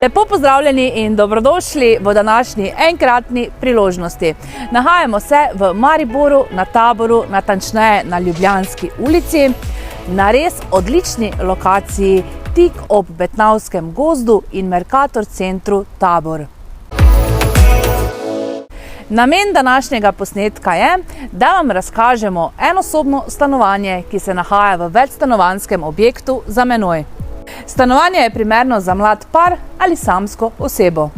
Lepo pozdravljeni in dobrodošli v današnji enkratni priložnosti. Nahajamo se v Mariboru, na Taboru, natančneje na Ljubljanski ulici, na res odlični lokaciji tik ob Betnavskem gozdu in Mercator centru Tabor. Namen današnjega posnetka je, da vam razkažemo enosobno stanovanje, ki se nahaja v večstanovanjskem objektu za menoj. Stanovanje je primerno za mlad par ali samsko osebo.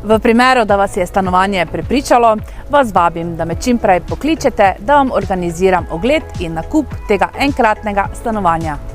V primeru, da vas je stanovanje prepričalo, vas vabim, da me čim prej pokličete, da vam organiziram ogled in nakup tega enkratnega stanovanja.